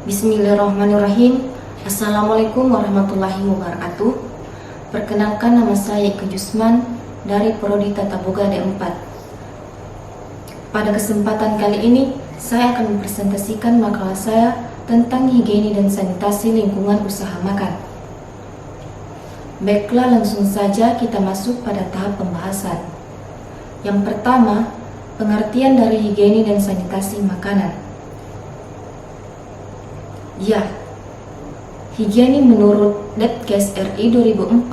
Bismillahirrahmanirrahim. Assalamualaikum warahmatullahi wabarakatuh. Perkenalkan, nama saya Ike Jusman dari Prodi Tata Boga D4. Pada kesempatan kali ini, saya akan mempresentasikan makalah saya tentang higiene dan sanitasi lingkungan usaha makan. Baiklah, langsung saja kita masuk pada tahap pembahasan. Yang pertama, pengertian dari higiene dan sanitasi makanan. Ya, higiene menurut Detkes RI 2004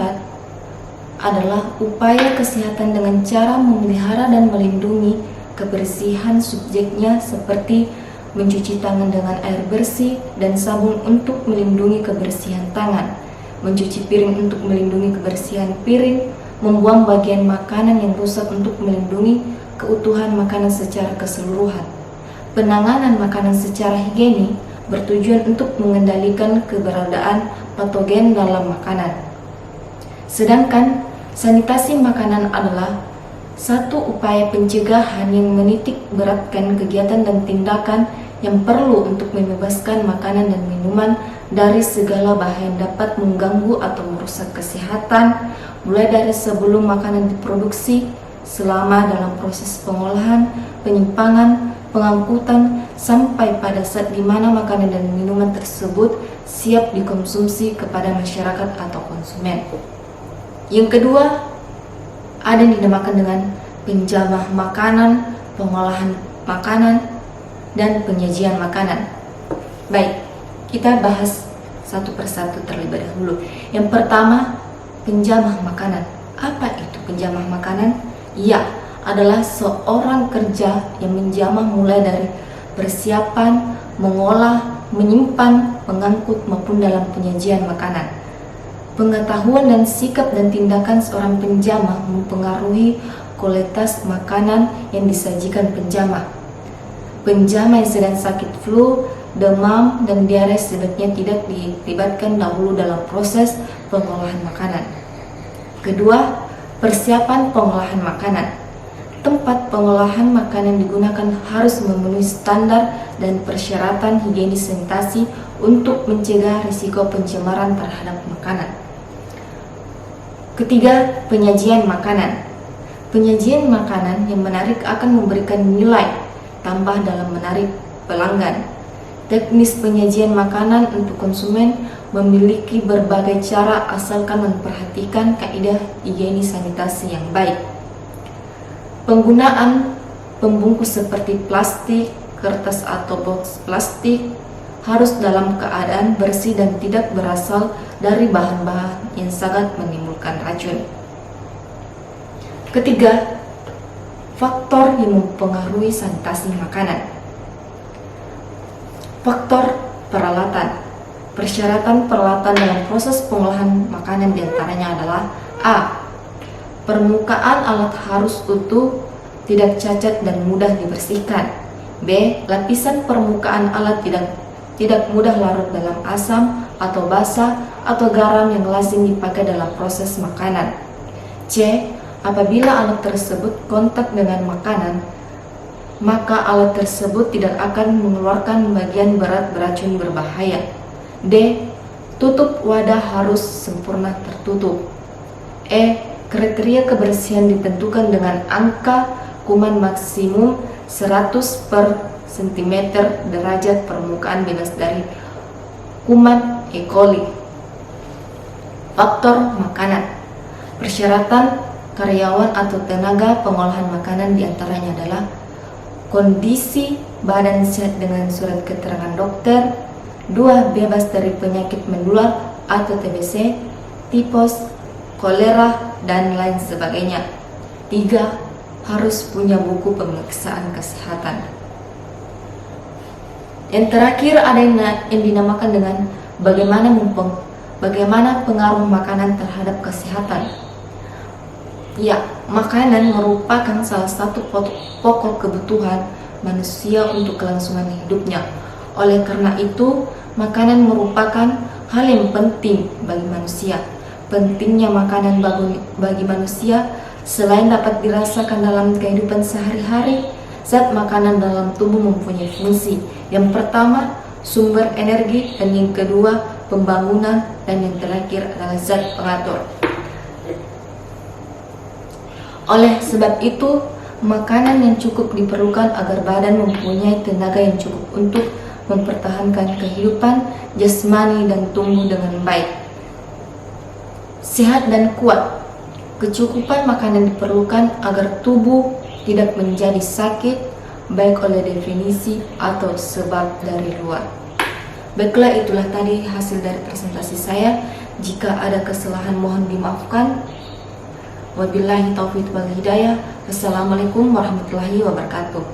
adalah upaya kesehatan dengan cara memelihara dan melindungi kebersihan subjeknya seperti mencuci tangan dengan air bersih dan sabun untuk melindungi kebersihan tangan, mencuci piring untuk melindungi kebersihan piring, membuang bagian makanan yang rusak untuk melindungi keutuhan makanan secara keseluruhan. Penanganan makanan secara higienis bertujuan untuk mengendalikan keberadaan patogen dalam makanan. Sedangkan sanitasi makanan adalah satu upaya pencegahan yang menitik beratkan kegiatan dan tindakan yang perlu untuk membebaskan makanan dan minuman dari segala bahaya yang dapat mengganggu atau merusak kesehatan, mulai dari sebelum makanan diproduksi, selama dalam proses pengolahan, penyimpangan, pengangkutan, sampai pada saat di mana makanan dan minuman tersebut siap dikonsumsi kepada masyarakat atau konsumen. Yang kedua, ada yang dinamakan dengan penjamah makanan, pengolahan makanan, dan penyajian makanan. Baik, kita bahas satu persatu terlebih dahulu. Yang pertama, penjamah makanan. Apa itu penjamah makanan? Ya, adalah seorang kerja yang menjamah mulai dari persiapan, mengolah, menyimpan, mengangkut maupun dalam penyajian makanan. Pengetahuan dan sikap dan tindakan seorang penjamah mempengaruhi kualitas makanan yang disajikan penjamah. Penjamah yang sedang sakit flu, demam, dan diare sebaiknya tidak dilibatkan dahulu dalam proses pengolahan makanan. Kedua, persiapan pengolahan makanan. Tempat pengolahan makanan digunakan harus memenuhi standar dan persyaratan higienis sanitasi untuk mencegah risiko pencemaran terhadap makanan. Ketiga, penyajian makanan. Penyajian makanan yang menarik akan memberikan nilai tambah dalam menarik pelanggan. Teknis penyajian makanan untuk konsumen memiliki berbagai cara asalkan memperhatikan kaidah higienis sanitasi yang baik. Penggunaan pembungkus seperti plastik, kertas atau box plastik harus dalam keadaan bersih dan tidak berasal dari bahan-bahan yang sangat menimbulkan racun. Ketiga, faktor yang mempengaruhi sanitasi makanan. Faktor peralatan. Persyaratan peralatan dalam proses pengolahan makanan diantaranya adalah A. Permukaan alat harus utuh, tidak cacat dan mudah dibersihkan. B. Lapisan permukaan alat tidak mudah larut dalam asam atau basa atau garam yang lazim dipakai dalam proses makanan. C. Apabila alat tersebut kontak dengan makanan, maka alat tersebut tidak akan mengeluarkan bagian berat beracun berbahaya. D. Tutup wadah harus sempurna tertutup. E. Kriteria kebersihan ditentukan dengan angka kuman maksimum 100 per cm derajat permukaan bebas dari kuman E. coli. Faktor makanan. Persyaratan karyawan atau tenaga pengolahan makanan diantaranya adalah kondisi badan sehat dengan surat keterangan dokter. 2. Bebas dari penyakit menular atau TBC, tipes, kolera, dan lain sebagainya. 3. Harus punya buku pemeriksaan kesehatan. Yang terakhir ada yang dinamakan dengan bagaimana pengaruh makanan terhadap kesehatan. Ya, makanan merupakan salah satu pokok kebutuhan manusia untuk kelangsungan hidupnya. Oleh karena itu, makanan merupakan hal yang penting bagi manusia. Pentingnya makanan bagi manusia selain dapat dirasakan dalam kehidupan sehari-hari, zat makanan dalam tubuh mempunyai fungsi. Yang pertama, sumber energi, dan yang kedua pembangunan, dan yang terakhir adalah zat pengatur. Oleh sebab itu, makanan yang cukup diperlukan agar badan mempunyai tenaga yang cukup untuk mempertahankan kehidupan jasmani dan tumbuh dengan baik, sehat dan kuat. Kecukupan makanan diperlukan agar tubuh tidak menjadi sakit, baik oleh definisi atau sebab dari luar. Baiklah, itulah tadi hasil dari presentasi saya. Jika ada kesalahan mohon dimaafkan. Wabillahi taufiq wal hidayah. Wassalamualaikum warahmatullahi wabarakatuh.